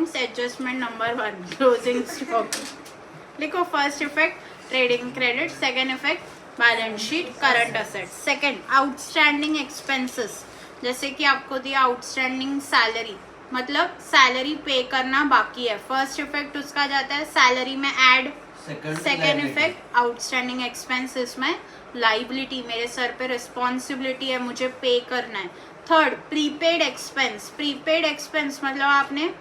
Adjustment number 1 closing stock लिखो। First effect trading credit, second effect balance sheet current assets. Second outstanding expenses, जैसे कि आपको दिया outstanding salary, मतलब salary पे करना बाकी है। फर्स्ट इफेक्ट उसका जाता है सैलरी में add. Second effect outstanding expenses में लाइबिलिटी, मेरे सर पे रिस्पॉन्सिबिलिटी है, मुझे पे करना है। Third prepaid expense, prepaid expense मतलब आपने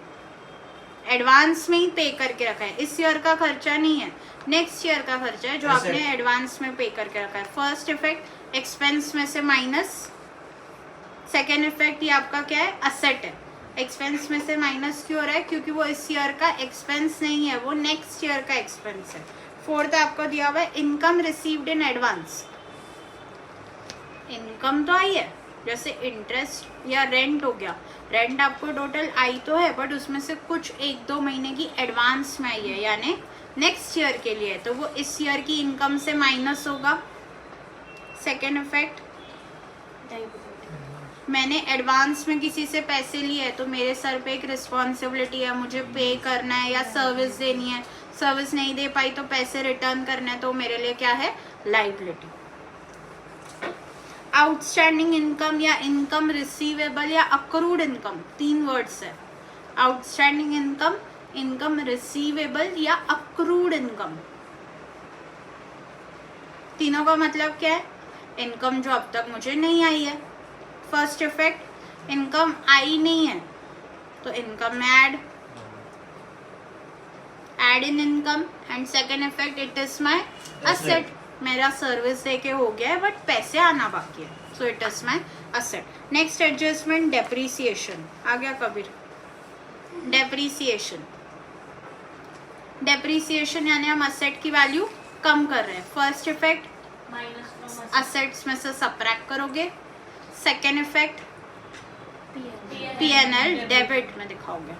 एडवांस में ही पे करके रखा है, इस ईयर का खर्चा नहीं है, नेक्स्ट ईयर का खर्चा है जो आपने एडवांस में पे करके रखा है। फर्स्ट इफेक्ट एक्सपेंस में से माइनस, सेकेंड इफेक्ट ये आपका क्या है, असेट है। एक्सपेंस में से माइनस क्यों हो रहा है, क्योंकि वो इस ईयर का एक्सपेंस नहीं है, वो नेक्स्ट ईयर का एक्सपेंस है। फोर्थ आपको दिया हुआ है income received in advance, income तो आई है, जैसे इंटरेस्ट या रेंट हो गया, रेंट आपको टोटल आई तो है बट उसमें से कुछ 1-2 महीने की एडवांस में आई है, यानी नेक्स्ट ईयर के लिए, तो वो इस ईयर की इनकम से माइनस होगा। सेकेंड इफेक्ट मैंने एडवांस में किसी से पैसे लिए हैं तो मेरे सर पे एक रिस्पॉन्सिबिलिटी है, मुझे पे करना है या सर्विस देनी है, सर्विस नहीं दे पाई तो पैसे रिटर्न करना है, तो मेरे लिए क्या है, लाइबिलिटी। आउटस्टैंडिंग इनकम या इनकम रिसीवेबल या अक्रूड इनकम, 3 वर्ड्स है। आउटस्टैंडिंग इनकम, इनकम रिसीवेबल या अक्रूड इनकम, तीनों का मतलब क्या है, इनकम जो अब तक मुझे नहीं आई है। फर्स्ट इफेक्ट इनकम आई नहीं है तो इनकम में add in income, and second effect it is my asset, मेरा सर्विस दे के हो गया है बट पैसे आना बाकी है, so it is my asset. Next adjustment depreciation, आ गया कबीर। डेप्रीसिएशन, डेप्रीसिएशन यानी हम असेट की वैल्यू कम कर रहे हैं। फर्स्ट इफेक्ट असेट्स में से सबट्रैक्ट करोगे, सेकेंड इफेक्ट पीएनएल डेबिट में दिखाओगे।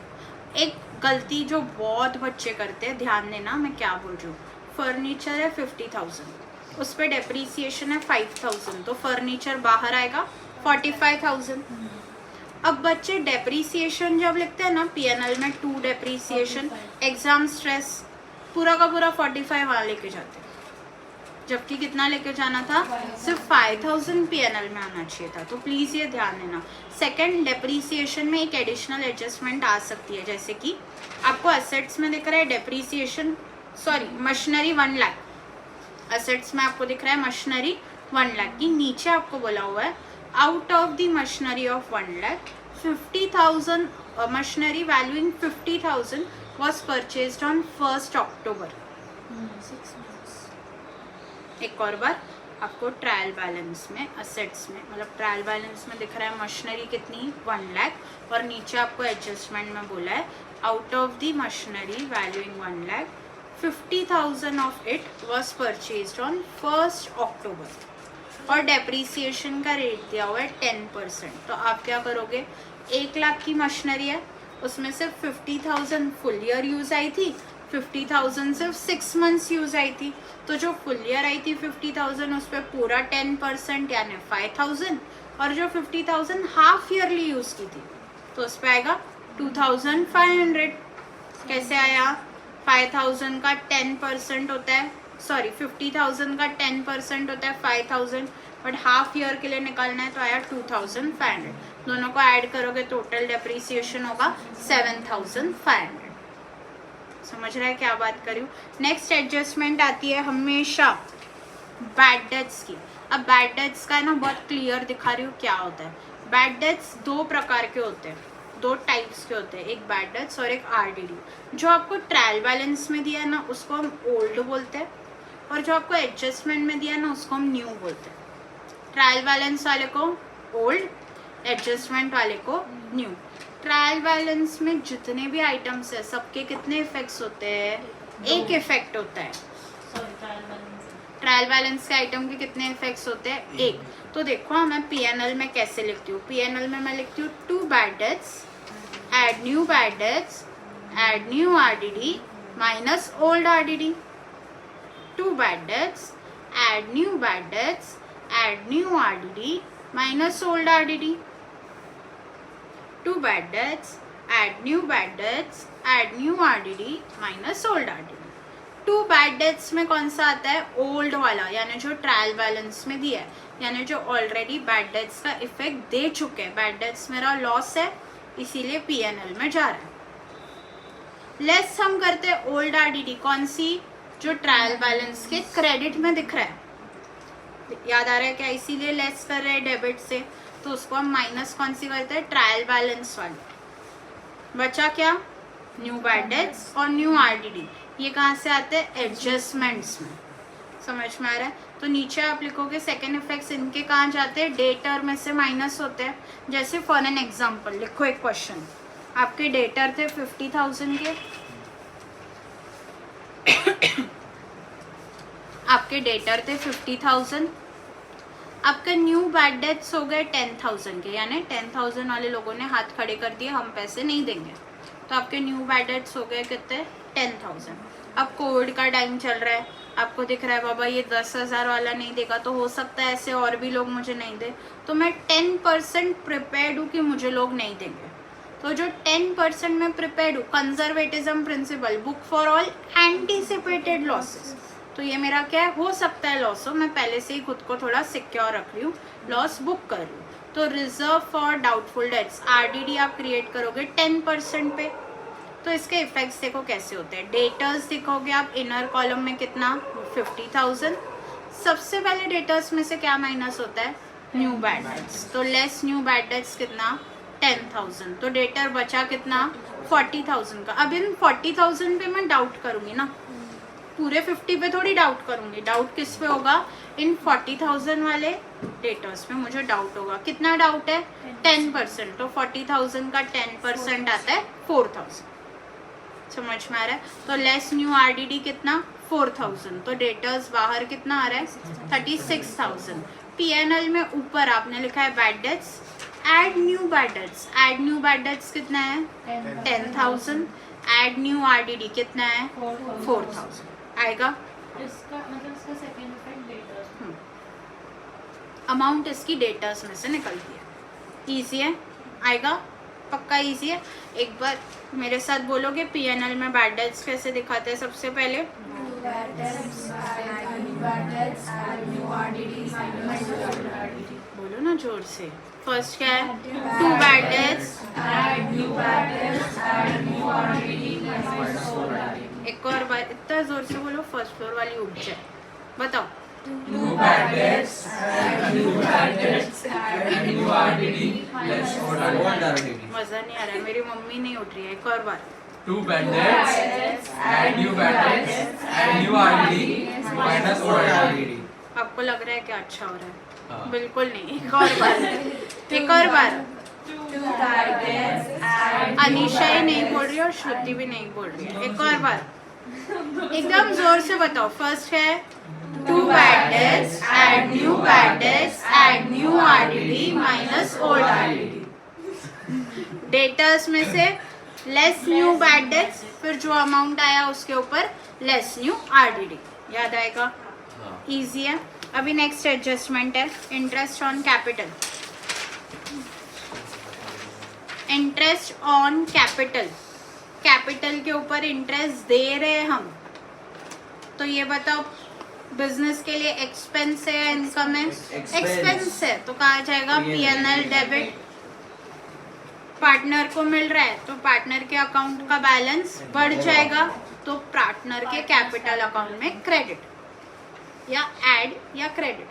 एक गलती जो बहुत बच्चे करते हैं, ध्यान देना मैं क्या बोल रही हूँ, फर्नीचर है 50,000, उस पर डेप्रीसिएशन है 5,000, तो फर्नीचर बाहर आएगा 45,000। अब बच्चे डेप्रीसिएशन जब लिखते हैं ना पीएनएल में, 2 डेप्रीसिएशन, एग्जाम स्ट्रेस पूरा का पूरा 45 वहाँ लेके जाते हैं, जबकि कितना लेके जाना था, सिर्फ 5,000 पीएनएल में आना चाहिए था, तो प्लीज ये ध्यान देना। सेकंड डेप्रीसिएशन में एक एडिशनल एडजस्टमेंट आ सकती है, जैसे कि आपको असेट्स में दिख रहा है depreciation, sorry machinery 1 lakh, assets में आपको दिख रहा है मशीनरी 1 लाख की, नीचे आपको बोला हुआ है out of the machinery of 1 lakh 50,000 machinery valuing 50,000 was purchased on 1 अक्टूबर। एक और बार आपको ट्रायल बैलेंस में असेट्स में, मतलब ट्रायल बैलेंस में दिख रहा है मशीनरी कितनी 1 लाख, और नीचे आपको एडजस्टमेंट में बोला है out of the machinery valuing 1 lakh 50,000 of it was purchased on 1 अक्टूबर, और डेप्रीसिएशन का रेट दिया हुआ है 10%। तो आप क्या करोगे, 1 लाख की मशीनरी है, उसमें से 50,000 फुल ईयर यूज आई थी, 50,000 सिर्फ 6 मंथ्स यूज आई थी, तो जो फुल ईयर आई थी 50,000 उस पर पूरा 10% यानी 5,000, और जो 50,000 हाफ ईयरली यूज की थी तो उस पर आएगा 2,500। कैसे आया, 5,000 का 10% होता है, सॉरी 50,000 का 10% होता है 5,000, बट हाफ ईयर के लिए निकालना है तो आया 2,500, दोनों को ऐड करोगे टोटल डेप्रीसिएशन होगा 7,500। समझ रहा है क्या बात कर रही हूँ। नेक्स्ट एडजस्टमेंट आती है हमेशा बैड डेट्स की। अब बैड डेट्स का है ना बहुत क्लियर दिखा रही हूँ क्या होता है। बैड डेट्स 2 प्रकार के होते हैं, 2 टाइप्स के होते हैं, एक बैड डेट्स और एक आरडीडी। जो आपको ट्रायल बैलेंस में दिया है ना उसको हम ओल्ड बोलते हैं, और जो आपको एडजस्टमेंट में दिया है ना उसको हम न्यू बोलते हैं। ट्रायल बैलेंस वाले को ओल्ड, एडजस्टमेंट वाले को न्यू। ट्रायल बैलेंस में जितने भी आइटम्स है सबके कितने इफेक्ट्स होते हैं, एक इफेक्ट होता है। ट्रायल बैलेंस के आइटम के कितने इफेक्ट्स होते हैं, एक। तो देखो मैं पीएनएल में कैसे लिखती हूँ, पीएनएल में मैं लिखती हूँ 2 bad debts add new bad debts add new RDD minus old RDD, 2 bad debts add new bad debts add new RDD minus old RDD, 2 bad debts, add new bad debts, add new RDD minus old RDD. To bad debts में कौन सा आता है? Old वाला, यानी जो trial balance में दिया है, यानी जो ऑलरेडी बैड डेट्स का इफेक्ट दे चुके हैं। बैड डेट्स मेरा लॉस है, इसीलिए पीएनएल में जा रहा है। लेस हम करते हैं ओल्ड आरडीडी, कौन सी? जो ट्रायल बैलेंस के क्रेडिट में दिख रहा है, याद आ रहा है क्या? इसीलिए लेस कर रहे हैं डेबिट से, तो उसको हम माइनस कौन सी करते हैं? ट्रायल बैलेंस वाली। बचा क्या? न्यू बैड डेट्स और न्यू आरडीडी। ये कहाँ से आते हैं? एडजस्टमेंट्स में। समझ में आ रहा है? तो नीचे आप लिखोगे सेकेंड इफेक्ट्स, इनके कहाँ जाते हैं? डेटर में से माइनस होते हैं। जैसे फॉर एन एग्जाम्पल लिखो एक क्वेश्चन, आपके डेटर थे 50,000 के, आपके डेटर थे 50,000, आपके न्यू बैड डेट्स हो गए 10,000 के, यानी 10,000 वाले लोगों ने हाथ खड़े कर दिए हम पैसे नहीं देंगे, तो आपके न्यू बैड डेट्स हो गए कितने? 10,000। अब कोविड का टाइम चल रहा है, आपको दिख रहा है बाबा ये 10,000 वाला नहीं देगा, तो हो सकता है ऐसे और भी लोग मुझे नहीं दे, तो मैं 10% प्रिपेयर्ड हूँ कि मुझे लोग नहीं देंगे। तो जो 10% में प्रिपेयर्ड हूँ, conservatism principle, book for all anticipated losses, तो ये मेरा क्या है? हो सकता है लॉस हो, मैं पहले से ही खुद को थोड़ा सिक्योर रख रही हूँ, लॉस बुक कर रही हूँ। तो reserve for doubtful debts, RDD आप क्रिएट करोगे 10% पे, तो इसके इफेक्ट्स देखो कैसे होते हैं। डेटर्स दिखोगे आप इनर कॉलम में कितना? 50,000। सबसे पहले डेटर्स में से क्या माइनस होता है? न्यू बैड डेट्स, तो लेस न्यू बैड डेट्स कितना? 10,000। तो डेटर बचा कितना? 40,000 का। अब इन 40,000 पे मैं डाउट करूंगी ना, पूरे 50 पे थोड़ी डाउट करूंगी। डाउट किस पे होगा? इन 40,000 वाले डेटर्स में मुझे डाउट होगा। कितना डाउट है? 10%। तो 40,000 का 10% आता है 4,000। समझ में आ रहा है? तो लेस न्यू आरडीडी कितना? 4,000। तो डेटर्स बाहर कितना आ रहा है? 36,000। पीएनएल में ऊपर आपने लिखा है bad debts, add new bad debts. Add new bad debts कितना है? 10,000। एड न्यू आरडीडी कितना है? 4,000 आएगा। इसका मतलब इसका सेकंड इफेक्ट डेटर्स, अमाउंट इसकी डेटर्स में से निकलती है। इजी है, आएगा पक्का इजी है। एक बार मेरे साथ बोलोगे पीएनएल में बैड डेट्स कैसे दिखाते हैं? सबसे पहले बोलो ना जोर से। फर्स्ट क्या है? टू बैड डेट्स, एक और बार इतना जोर से बोलो फर्स्ट फ्लोर वाली उठ जाए। बताओ। मजा नहीं आ रहा है, मेरी मम्मी नहीं उठ रही है। एक और बार। Two bad debts, add new bad debts, add new RDD, minus old RDD. आपको लग रहा है कि अच्छा हो रहा है? हाँ। बिल्कुल नहीं। एक और बार, एक और बार। अनीशा ही नहीं बोल रही और श्रुति भी नहीं बोल रही है। एक और बार एकदम जोर से बताओ। फर्स्ट है to bad debts, add new bad debts, add new RDD minus old RDD. Debtors में से लेस न्यू बैड डेट्स, फिर जो अमाउंट आया उसके ऊपर लेस न्यू आरडीडी। याद आएगा? इजी है। अभी नेक्स्ट एडजस्टमेंट है interest on capital. Interest on capital, capital के ऊपर इंटरेस्ट दे रहे हैं हम, तो ये बताओ बिजनेस के लिए एक्सपेंस है या इनकम है? एक्सपेंस है, तो कहा जाएगा पीएनएल डेबिट। पार्टनर को मिल रहा है तो पार्टनर के अकाउंट का बैलेंस बढ़ जाएगा, तो पार्टनर के कैपिटल अकाउंट में क्रेडिट या ऐड या credit.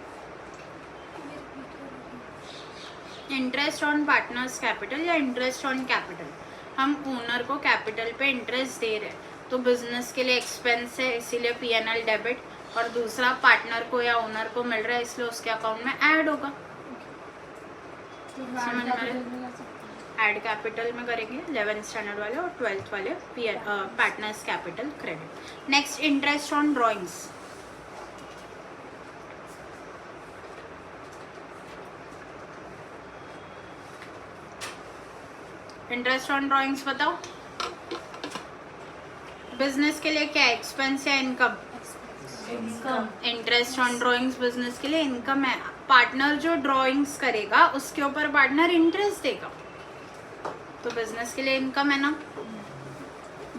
Interest on partners capital या इंटरेस्ट ऑन कैपिटल, हम ओनर को कैपिटल पे इंटरेस्ट दे रहे हैं, तो बिजनेस के लिए एक्सपेंस है इसीलिए पीएनएल डेबिट, और दूसरा पार्टनर को या ओनर को मिल रहा है इसलिए उसके अकाउंट में ऐड होगा। समझ में आ रहा है? ऐड कैपिटल में करेंगे 11th स्टैंडर्ड वाले और 12th वाले partners capital credit. Next interest on drawings. Interest on drawings बताओ। बिजनेस के लिए क्या एक्सपेंस या income? Interest on drawings business के लिए इनकम है। पार्टनर जो ड्राइंग्स करेगा उसके ऊपर पार्टनर इंटरेस्ट देगा, तो बिजनेस के लिए इनकम है ना।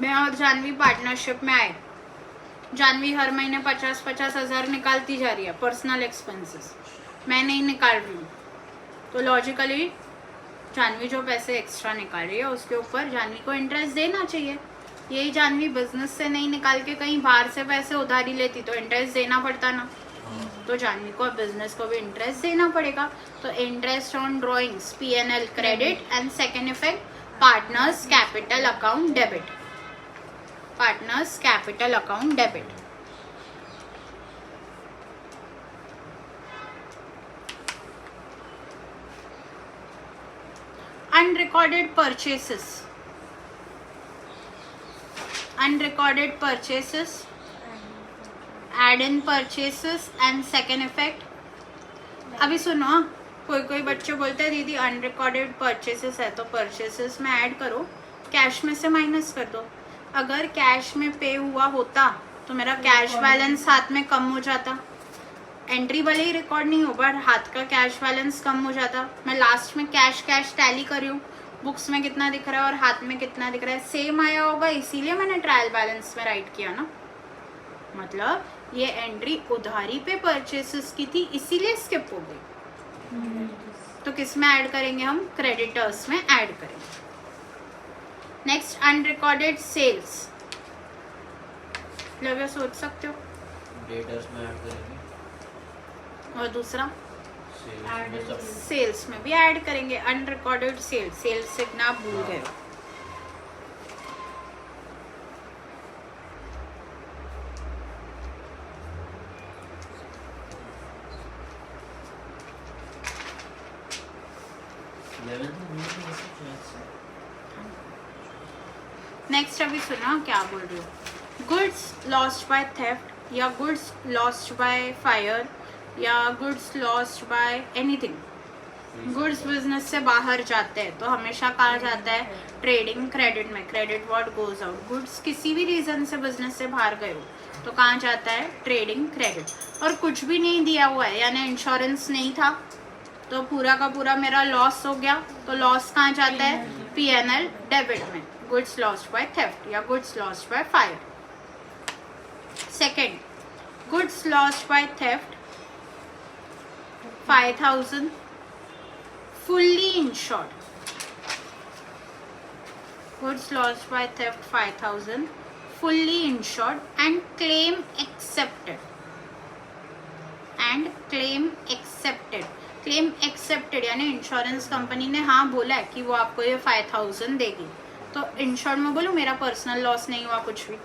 मैं और जानवी पार्टनरशिप में आए, जानवी हर महीने 50-50 हज़ार निकालती जा रही है पर्सनल एक्सपेंसेस, मैं नहीं निकाल रही हूँ, तो लॉजिकली जानवी जो पैसे एक्स्ट्रा निकाल रही है उसके ऊपर जानवी को इंटरेस्ट देना चाहिए। यही जानवी बिजनेस से नहीं निकाल के कहीं बाहर से पैसे उधारी लेती तो इंटरेस्ट देना पड़ता ना, तो जानवी को बिजनेस को भी इंटरेस्ट देना पड़ेगा। तो interest on drawings P&L credit and second effect partners capital account debit, partners capital account debit. Unrecorded purchases, unrecorded purchases, add-in purchases and second effect। अभी सुनो, कोई बच्चे बोलते हैं दीदी अनरिकॉर्डेड परचेसेस है तो परचेसेस में ऐड करो, कैश में से माइनस कर दो। अगर कैश में पे हुआ होता तो मेरा कैश बैलेंस हाथ में कम हो जाता, एंट्री भले ही रिकॉर्ड नहीं हो बट हाथ का कैश बैलेंस कम हो जाता। मैं लास्ट में कैश टैली कर रही हूँ, बुक्स में कितना दिख रहा है और हाथ में कितना दिख रहा है सेम आया होगा, इसीलिए मैंने ट्रायल बैलेंस में राइट किया ना। मतलब ये एंट्री उधारी पे परचेसेस की थी इसीलिए स्किप हो गई, तो किस में ऐड करेंगे हम, क्रेडिटर्स में ऐड करेंगे। नेक्स्ट अनरिकॉर्डेड सेल्स, लगे सोच सकते हो, डेटर्स में ऐड करेंगे और दूसरा सेल्स में सब सेल्स में भी ऐड करेंगे। अनरिकॉर्डेड सेल्स, सेल्स सीखना आप भूल गए हो। नेक्स्ट अभी सुना क्या बोल रही हो, गुड्स लॉस्ट बाय थेफ्ट या गुड्स लॉस्ट बाय फायर या goods lost bye anything. Goods business से बाहर जाते हैं तो हमेशा कहा जाता है ट्रेडिंग क्रेडिट में, credit what goes out. Goods किसी भी रीजन से बिजनेस से बाहर गए हो तो कहाँ जाता है, ट्रेडिंग क्रेडिट। और कुछ भी नहीं दिया हुआ है यानी इंश्योरेंस नहीं था तो पूरा का पूरा मेरा लॉस हो गया, तो लॉस कहाँ जाता है, P&L डेबिट में, गुड्स लॉस्ट बाय थेफ्ट या goods lost by fire. Second, goods lost by theft 5,000 fully insured, goods lost by theft 5,000 fully insured and claim accepted, and claim accepted। claim accepted यानी insurance company ने हाँ बोला है कि वो आपको ये 5,000 देगी, तो इंश्योर्ड में बोलो मेरा पर्सनल लॉस नहीं हुआ कुछ भी,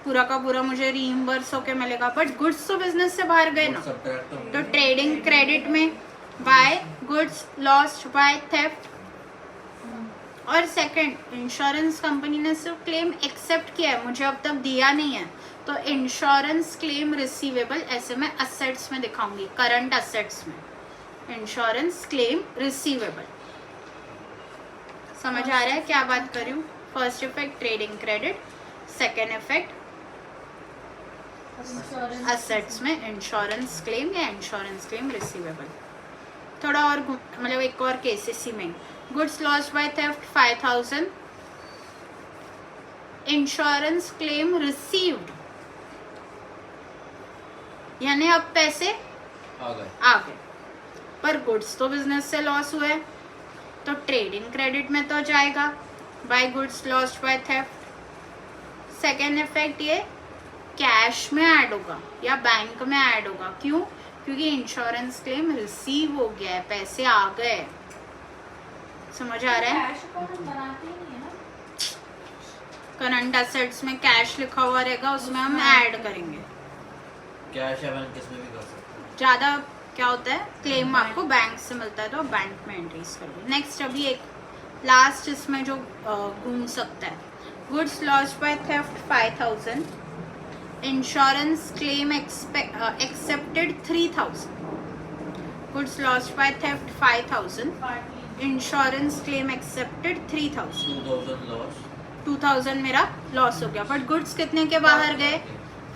पूरा का पूरा मुझे रीइंबर्स होके मिलेगा। बट गुड्स तो बिजनेस से बाहर गए ना, तो ट्रेडिंग क्रेडिट में by goods lost by theft. और सेकंड, इंश्योरेंस कंपनी ने सिर्फ क्लेम एक्सेप्ट किया है, मुझे अब तक दिया नहीं है, तो इंश्योरेंस क्लेम रिसीवेबल ऐसे मैं असेट्स में दिखाऊंगी, करंट असेट्स में इंश्योरेंस क्लेम रिसीवेबल। समझ आ रहा है क्या बात कर रही हूँ। First effect trading credit, second effect assets में इंश्योरेंस क्लेम या इंश्योरेंस क्लेम रिसीवेबल। थोड़ा और मतलब एक और केस इसी में, goods lost by theft 5,000 insurance claim received, यानी अब पैसे आ गए पर गुड्स तो बिजनेस से लॉस हुए तो ट्रेडिंग क्रेडिट में तो जाएगा by goods lost by theft. Second effect ये कैश में ऐड होगा या बैंक में ऐड होगा, क्यों, क्योंकि इंश्योरेंस क्लेम रिसीव हो गया है, पैसे आ गए। समझ आ रहा है। करंट असेट्स में कैश लिखा हुआ रहेगा, उसमें हम ऐड करेंगे। कैश या बैंक किसमें भी कर सकते हैं। ज़्यादा क्या होता है, क्लेम आपको बैंक से मिलता है तो बैंक में एंट्रीज करोगे। नेक्स्ट अभी एक लास्ट इसमें जो घूम सकता है, goods lost by theft 5,000 insurance claim accepted 3,000। Goods lost by theft 5,000 insurance claim accepted 3,000। 2,000 loss, 2,000 मेरा लॉस हो गया, बट गुड्स कितने के बाहर गए,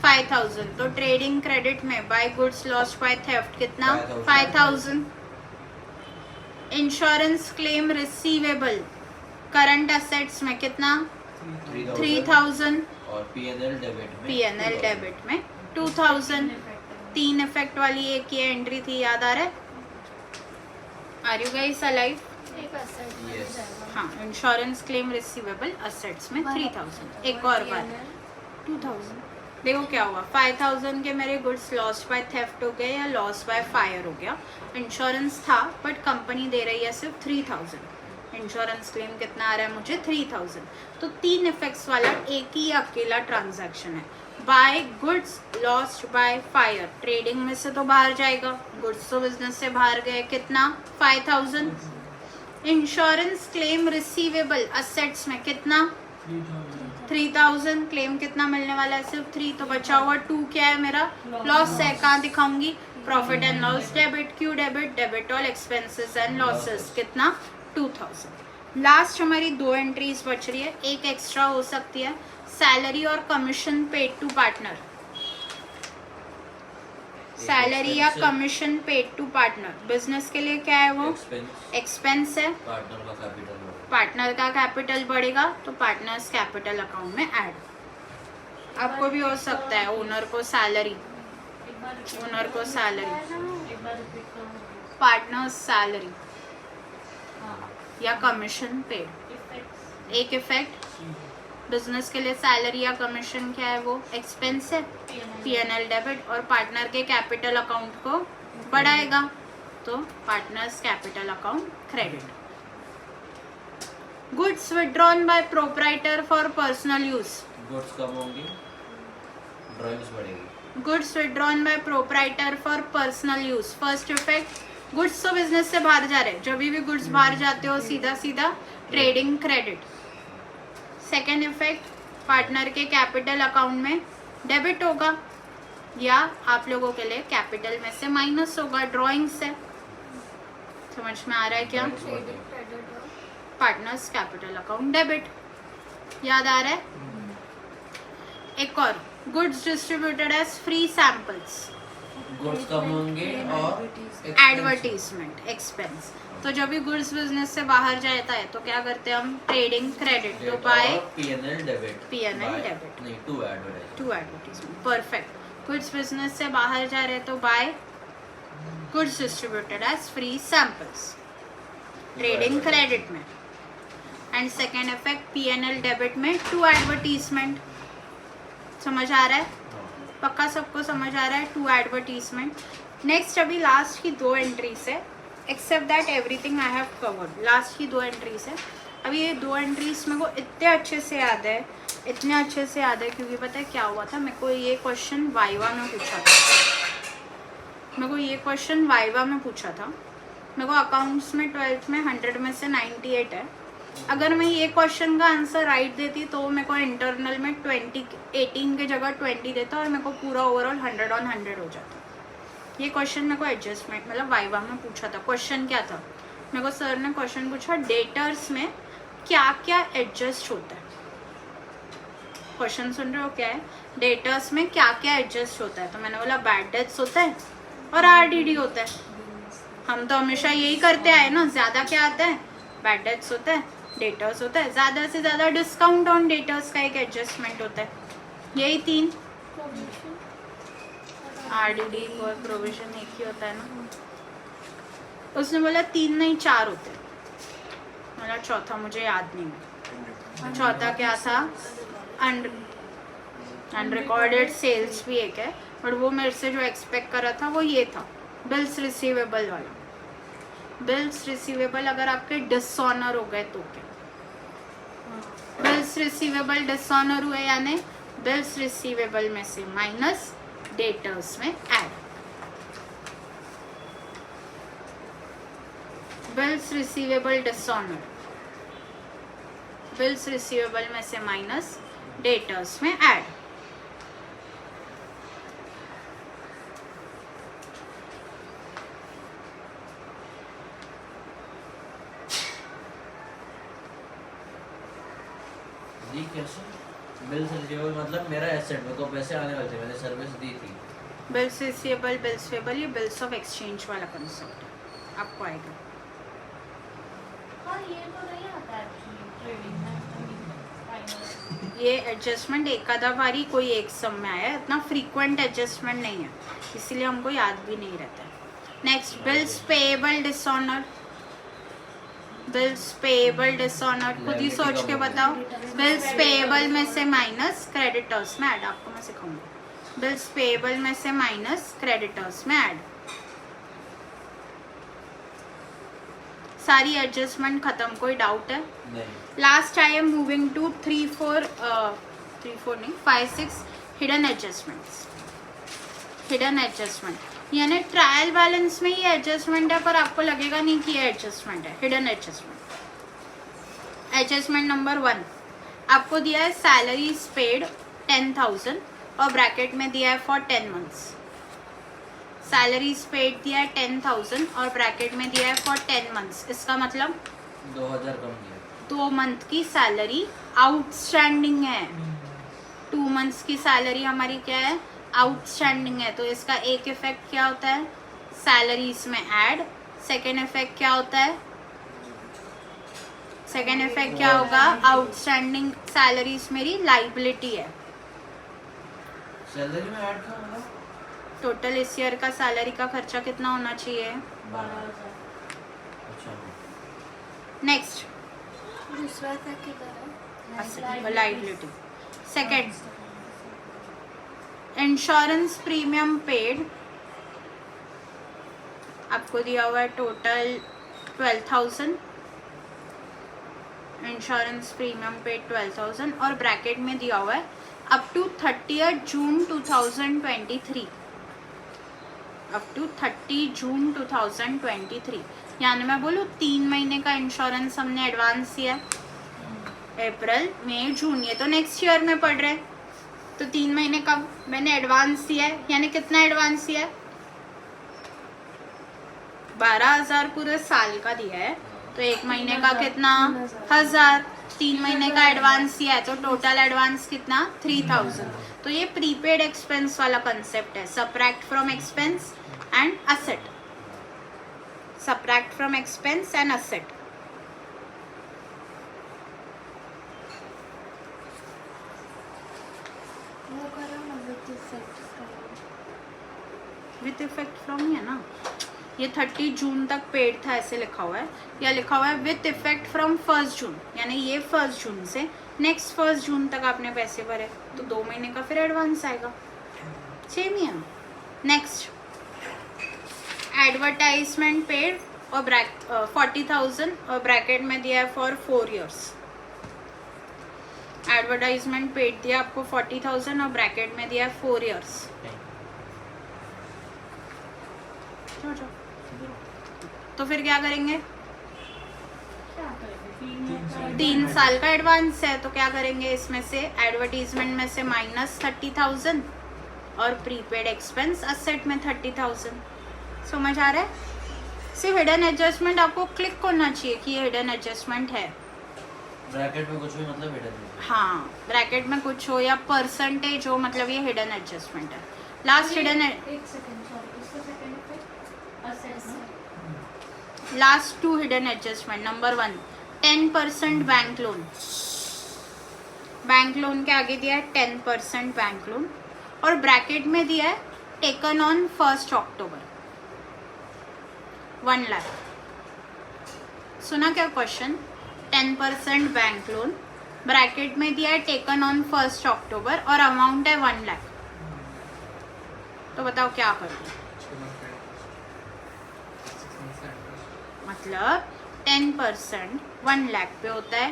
5,000। तो ट्रेडिंग क्रेडिट में by goods lost by theft कितना, 5,000। Insurance claim receivable current assets में कितना, 3000 और PNL डेबिट में PNL डेबिट में 2000। 3 इफेक्ट वाली एक ये एंट्री थी, याद आ रहा है? Are you guys alive? एक asset में Yes. जाएगा। हाँ, इंश्योरेंस क्लेम रिसीवेबल असेट्स में 3000। एक और बार 2000। देखो क्या हुआ, 5000 के मेरे गुड्स लॉस्ट बाय थेफ्ट हो गए या लॉस्ट बाय फायर हो गया। इंश्योरेंस था बट कंपनी दे रही है सिर्फ 3000। इंश्योरेंस क्लेम कितना आ रहा है मुझे? 3000। तो 3 इफेक्ट्स वाला एक ही अकेला ट्रांजैक्शन है। By goods lost by fire, trading में से तो बाहर जाएगा, गुड्स तो बिजनेस से बाहर गए, कितना? 5000। इंश्योरेंस क्लेम रिसीवेबल असेट्स में कितना? 3000। क्लेम कितना मिलने वाला है? सिर्फ 3। तो बचा हुआ 2 क्या है मेरा? लॉस है। कहाँ दिखाऊंगी? Profit and loss debit, Q debit, debit all expenses and losses, कितना? 2000। लास्ट हमारी 2 एंट्रीज बच रही है, एक एक्स्ट्रा हो सकती है, सैलरी और commission paid to partner. Salary या commission paid to partner business के लिए क्या है वो? एक्सपेंस है। पार्टनर का कैपिटल पार्टनर का कैपिटल बढ़ेगा तो पार्टनर्स कैपिटल अकाउंट में ऐड। आपको भी हो सकता है ओनर को सैलरी, एक बार ओनर को सैलरी, एक बार रिपीट करो। पार्टनर्स सैलरी हाँ, या कमीशन पेड। effects, एक इफेक्ट बिजनेस के लिए सैलरी या कमीशन क्या है वो? एक्सपेंस है। PNL, PNL डेबिट और पार्टनर के कैपिटल अकाउंट को बढ़ाएगा तो partners capital account credit. Goods withdrawn by proprietor for personal use. Goods कम होंगे, ड्राइंग्स बढ़ेगी। Goods withdrawn by proprietor for personal use. First effect, goods तो बिजनेस से बाहर जा रहे हैं, जब भी गुड्स बाहर जाते हो सीधा सीधा trading credit. Second effect, partner के कैपिटल अकाउंट में डेबिट होगा या आप लोगों के लिए कैपिटल में से माइनस होगा, ड्रॉइंग से। समझ में आ रहा है क्या? Drawings बढ़ेगी। पार्टनर्स कैपिटल अकाउंट डेबिट, याद आ रहा है? एक और, goods distributed as free samples. Goods कम होंगे और एडवर्टीजमेंट एक्सपेंस। तो जब भी गुड्स बिजनेस से बाहर जाता है तो क्या करते हैं हम? Trading credit. तो by PNL debit, PNL debit नहीं to advertise, to advertisement. Perfect. Goods business से बाहर जा रहे तो by goods distributed as free samples, trading credit में। And second effect, PNL debit में टू एडवर्टीजमेंट। समझ आ रहा है? पक्का सबको समझ आ रहा है? To advertisement. नेक्स्ट अभी लास्ट की 2 एंट्रीज है, except that everything I have covered. Last की 2 एंट्रीज है। अभी ये 2 एंट्रीज मेरे को इतने अच्छे से याद है, इतने अच्छे से याद है क्योंकि पता है क्या हुआ था, मेरे को ये क्वेश्चन वाइवा में पूछा था। मेरे को ये क्वेश्चन वाइवा में पूछा था। मेरे को अकाउंट्स में 12th में 100 में से 98 है। अगर मैं ये क्वेश्चन का आंसर राइट देती तो मेरे को इंटरनल में 18 की जगह 20 देता और मेरे को पूरा ओवरऑल 100 on 100 हो जाता। ये क्वेश्चन मेरे को एडजस्टमेंट मतलब वाइवा में पूछा था। क्वेश्चन क्या था? मेरे को सर ने क्वेश्चन पूछा, डेटर्स में क्या क्या एडजस्ट होता है। क्वेश्चन सुन रहे हो क्या है? डेटर्स में क्या क्या एडजस्ट होता है। तो मैंने बोला बैड डेट्स होता है और RDD होता है। हम तो हमेशा यही करते आए ना। ज़्यादा क्या आता है? बैड डेट्स होता है, डेटर्स होता है, ज़्यादा से ज़्यादा डिस्काउंट ऑन डेटर्स का एक एडजस्टमेंट होता है। यही 3 RDD और प्रोविजन एक ही होता है ना। उसने बोला 3 नहीं 4 होते हैं। मतलब चौथा मुझे याद नहीं है। चौथा क्या था? अनरिकॉर्डेड सेल्स भी एक है, बट वो मेरे से जो एक्सपेक्ट कर रहा था वो ये था, बिल्स रिसीवेबल वाला। बिल्स रिसीवेबल अगर आपके डिसऑनर हो गए तो क्या? बिल्स रिसीवेबल डिसऑनर हुए यानी बिल्स रिसीवेबल में से माइनस डेटर्स में add. Bills receivable dishonour, bills receivable में से माइनस डेटर्स में ऐड। दी कैसे? बिल्स रिसीवेबल मतलब मेरा एसेट, मेरे को पैसे आने वाले थे, मैंने सर्विस दी थी। बिल्स रिसीवेबल, बिल्स पेबल, ये बिल्स ऑफ एक्सचेंज वाला कंसेप्ट है, आपको आएगा। हाँ, ये तो नहीं आता एक्चुअली ट्रेडिंग में। ये एडजस्टमेंट एक आधा बारी कोई एक सम में आया है, इतना फ्रीक्वेंट एडजस्टमेंट नहीं है, इसीलिए हमको याद भी नहीं रहता है. Next, bills payable dishonour. Bills payable dishonour खुद ही सोच के बताओ. बिल्स पेएबल में से माइनस क्रेडिटर्स में ऐड, आपको मैं सिखाऊंगी. बिल्स पेएबल में से माइनस क्रेडिटर्स में ऐड. सारी एडजस्टमेंट खत्म, कोई डाउट है? नहीं. Last I am moving to 3, 4 नहीं 5, 6 हिडन एडजस्टमेंट्स. हिडन एडजस्टमेंट यानी ट्रायल बैलेंस में ये एडजस्टमेंट है पर आपको लगेगा नहीं कि ये एडजस्टमेंट है. Hidden adjustment. एडजस्टमेंट नंबर 1 आपको दिया है सैलरी पेड 10,000 और ब्रैकेट में दिया है फॉर 10 मंथ्स. सैलरी पेड दिया है 10,000 और ब्रैकेट में दिया है फॉर 10 मंथ्स. इसका मतलब 2,000 कम दिया. 2 मंथ की सैलरी आउटस्टैंडिंग है. 2 मंथ्स की सैलरी हमारी क्या है? आउटस्टैंडिंग है. तो इसका एक इफेक्ट क्या होता है? सैलरीज में ऐड. सेकेंड इफेक्ट क्या होता है? सेकेंड इफेक्ट क्या होगा? आउटस्टैंडिंग सैलरीज मेरी लाइबिलिटी है. सैलरी में ऐड क्या होगा? टोटल इस ईयर का सैलरी का खर्चा कितना होना चाहिए? 12,000. अच्छा. नेक्स्ट, दूसरा था किधर है? Liability. Second, insurance premium paid आपको दिया हुआ है टोटल 12,000. इंश्योरेंस प्रीमियम पेड 12,000 और ब्रैकेट में दिया हुआ है up to 30 June 2023. Up to 30 June 2023 यानी मैं बोलूँ 3 महीने का इंश्योरेंस हमने एडवांस दिया है. अप्रैल, मई, जून, ये तो नेक्स्ट ईयर में पड़ रहे हैं. तो 3 महीने का मैंने एडवांस दिया है. यानी कितना एडवांस दिया है? 12,000 पूरे साल का दिया है. तो 1 महीने का कितना? 1,000. 3 महीने का एडवांस दिया है तो टोटल एडवांस कितना? 3,000. तो ये प्रीपेड एक्सपेंस वाला कंसेप्ट है. Subtract from expense and asset. Subtract from expense and asset. वो करो ना विद इफेक्ट करो. विथ इफेक्ट फ्रॉम ही है ना. ये 30 जून तक पेड था ऐसे लिखा हुआ है. या लिखा हुआ है विथ इफेक्ट फ्रॉम 1 जून यानी ये 1 जून से नेक्स्ट 1 जून तक आपने पैसे भरे तो 2 महीने का फिर एडवांस आएगा. सेम ही है. नेक्स्ट, एडवर्टाइजमेंट पेड और 40,000 और ब्रैकेट में दिया है फॉर 4 years. एडवर्टाइजमेंट पेड दिया आपको 40,000 और ब्रैकेट में दिया है 4 years. तो फिर क्या करेंगे? क्या करेंगे? 3 साल का एडवांस है तो क्या करेंगे? इसमें से एडवर्टीजमेंट में से माइनस 30,000 और प्रीपेड एक्सपेंस असेट में 30,000. समझ आ रहा है? सिर्फ हिडन एडजस्टमेंट आपको क्लिक करना चाहिए कि ये हिडन एडजस्टमेंट है. ब्रैकेट में कुछ भी मतलब हिडन है. हाँ, ब्रैकेट में कुछ हो या परसेंटेज हो मतलब ये हिडन एडजस्टमेंट है. लास्ट हिडन एक सेकंड, सॉरी, इसका सेकंड इफेक्ट असेट ना. Last 2 hidden adjustment. Number 1 10% bank loan. Bank loan के आगे दिया है 10% बैंक लोन और ब्रैकेट में दिया है टेकन ऑन 1 October 1 लाख. सुना क्या क्वेश्चन? 10% बैंक लोन, ब्रैकेट में दिया है टेकन ऑन 1 October और अमाउंट है 1 लाख. तो बताओ क्या करूँ? मतलब 10% 1 लाख पे होता है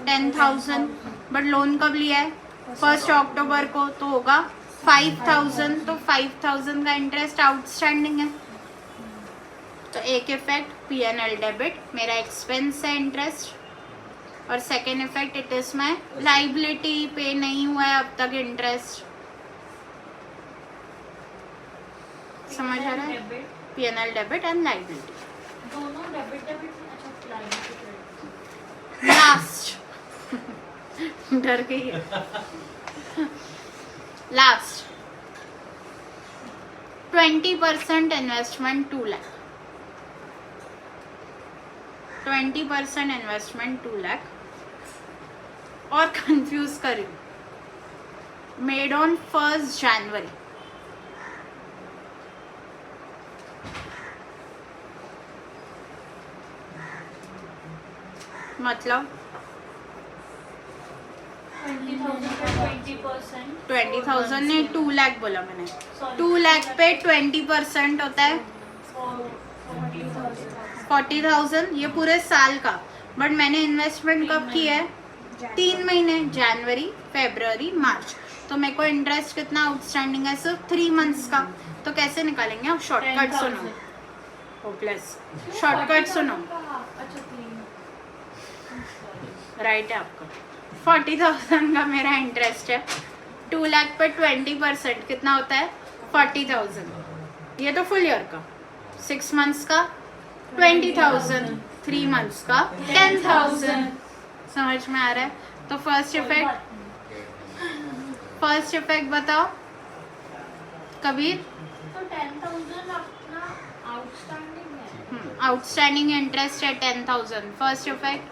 10,000 बट लोन कब लिया है? 1 October को तो होगा 5,000. तो 5,000 का इंटरेस्ट आउटस्टैंडिंग है. तो एक इफेक्ट P&L डेबिट, मेरा एक्सपेंस है इंटरेस्ट. और second effect it is my liability, pay नहीं हुआ है अब तक इंटरेस्ट. समझ आ रहा है? Debit P&L debit and liability. दोनों डेबिट अच्छा लाइबिलिटी. लास्ट डर गई है. Last 20% investment 2 lakh. 20% investment 2 lakh और कंफ्यूज कर रही हूँ. Made on 1st January. मतलब 20,000 का 20%. 20,000 ने 2 लाख बोला मैंने. 2 लाख पे 20% होता है 40,000. ये पूरे साल का. बट मैंने इन्वेस्टमेंट कब की है? 3 महीने, जनवरी, फरवरी, मार्च. तो मेरे को इंटरेस्ट कितना आउटस्टैंडिंग है? सिर्फ 3 मंथ्स का. तो कैसे निकालेंगे? आप शॉर्टकट सुनो. होपलेस. शॉर्टकट सुनो. अच्छा 3. राइट है आपका. 40,000 का मेरा इंटरेस्ट है. 2 लाख पर 20% कितना होता है? 40,000. ये तो फुल ईयर का. 6 मंथ्स का 20,000. 3 मंथ्स का 10,000. समझ में आ रहा है? तो फर्स्ट इफेक्ट बताओ कबीर. तो 10,000 अपना आउटस्टैंडिंग है. आउटस्टैंडिंग इंटरेस्ट है 10,000. फर्स्ट इफेक्ट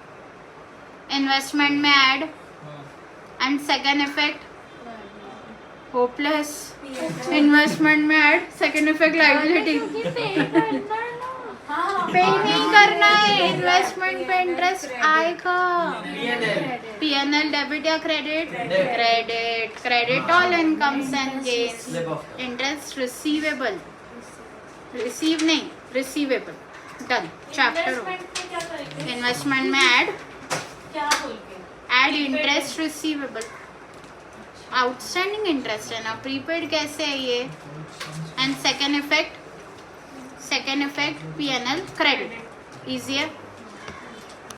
इन्वेस्टमेंट में add. And second effect hopeless. Investment में add. Second effect liability. Pay नहीं करना है. इन्वेस्टमेंट पे इंटरेस्ट आएगा. पीएनएल डेबिट या credit? Credit all incomes and gains. Interest receivable. Receive नहीं, रिसीवेबल. डन. चैप्टर हो. इन्वेस्टमेंट में क्या करेंगे? इन्वेस्टमेंट में ऐड. क्या बोल के? Add interest receivable. Outstanding interest है ना. प्रीपेड कैसे है ये? And second effect PNL credit. Easy है.